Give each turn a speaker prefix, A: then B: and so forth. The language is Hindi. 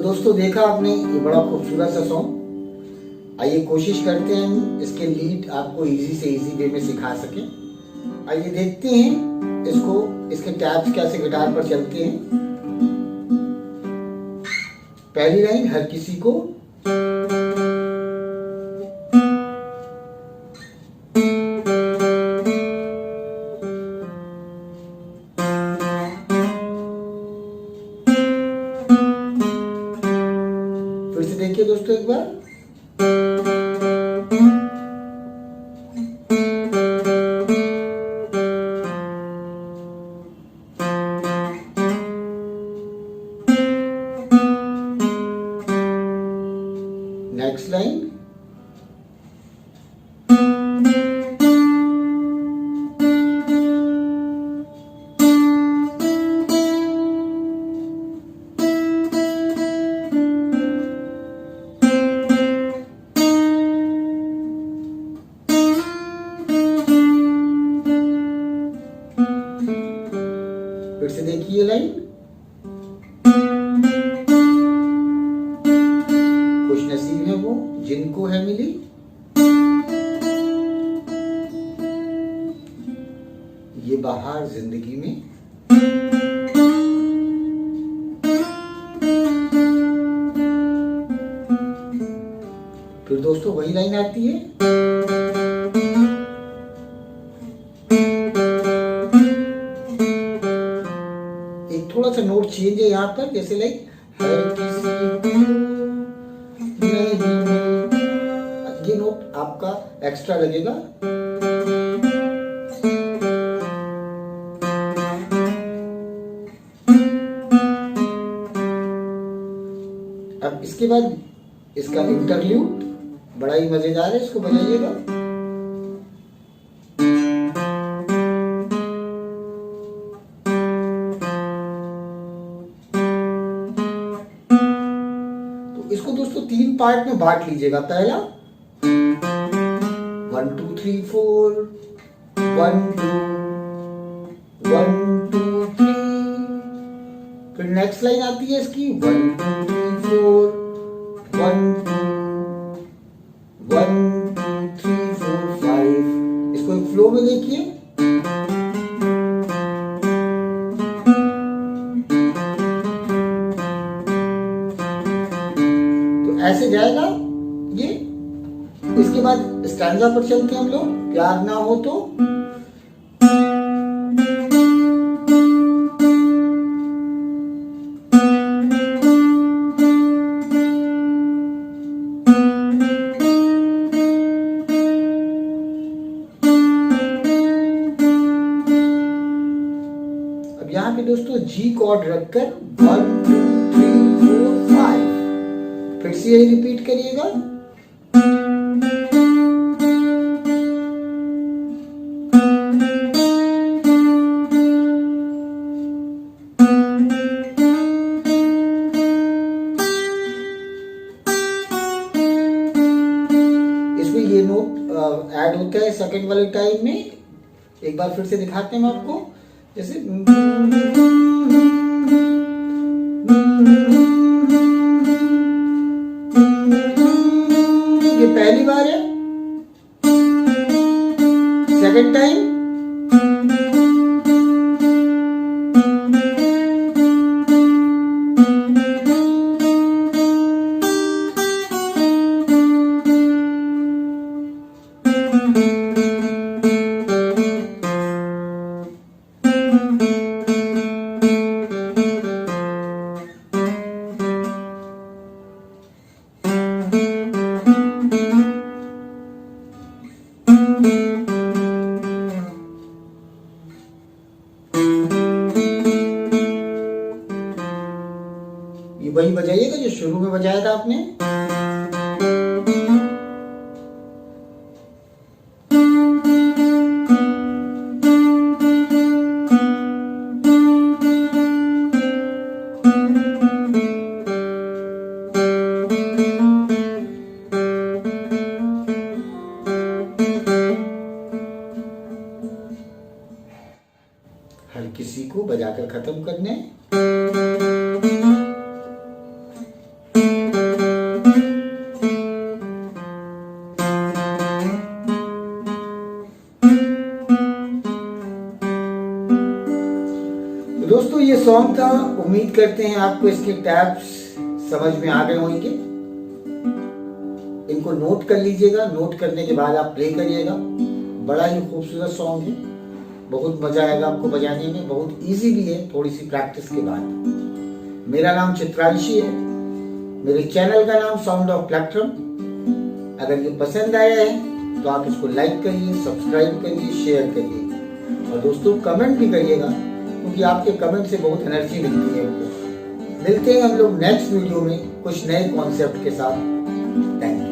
A: दोस्तों देखा आपने ये बड़ा खूबसूरत सा सॉन्ग। आइए कोशिश करते हैं हम इसके लीड आपको इजी से इजी वे में सिखा सके। आइए देखते हैं इसको, इसके टैप्स कैसे गिटार पर चलते हैं। पहली लाइन हर किसी को, फिर से देखिए दोस्तों एक बार। नेक्स्ट लाइन, फिर से देखिए लाइन। खुशनसीब है वो जिनको है मिली, ये बाहर जिंदगी में। फिर दोस्तों वही लाइन आती है। एक थोड़ा सा नोट चेंज है यहाँ पर, जैसे लाइक हर किसी को नहीं मिलता, ये नोट आपका एक्स्ट्रा लगेगा। अब इसके बाद इसका इंटरल्यूड बड़ा ही मजेदार है, इसको बजाइएगा। तो इसको दोस्तों 3 पार्ट में बांट लीजिएगा। पहला 1 2 3 4, 1 2 1 2 3। फिर नेक्स्ट लाइन आती है इसकी 1 2 3 4, 1 2 1 2 3 4 5। इसको एक फ्लो में देखिए। तो ऐसे जाएगा ये। इसके बाद स्टैंजा पर चलते हैं हम लोग। प्यार ना हो तो, यहाँ पे दोस्तों जी कॉर्ड रखकर 1 2 3 4 5 फिर से यही रिपीट करिएगा। इसमें ये नोट ऐड होता है सेकंड वाले टाइम में। एक बार फिर से दिखाते हैं हम आपको। जैसे ये पहली बार है, सेकंड टाइम ये वही बजाइएगा जो शुरू में बजाया था आपने। हर किसी को बजाकर खत्म करने। सॉन्ग था। उम्मीद करते हैं आपको इसके टैप्स समझ में आ गए होंगे। इनको नोट कर लीजिएगा, नोट करने के बाद आप प्ले करिएगा। बड़ा ही खूबसूरत सॉन्ग है, बहुत मजा आएगा आपको बजाने में, बहुत इजी भी है थोड़ी सी प्रैक्टिस के बाद। मेरा नाम चित्रांशी है, मेरे चैनल का नाम साउंड ऑफ प्लेक्ट्रम। अगर ये पसंद आया है तो आप इसको लाइक करिए, सब्सक्राइब करिए, शेयर करिए और दोस्तों कमेंट भी करिएगा, क्योंकि आपके कमेंट से बहुत एनर्जी मिलती है हमको। मिलते हैं हम लोग नेक्स्ट वीडियो में कुछ नए कॉन्सेप्ट के साथ। Thank you.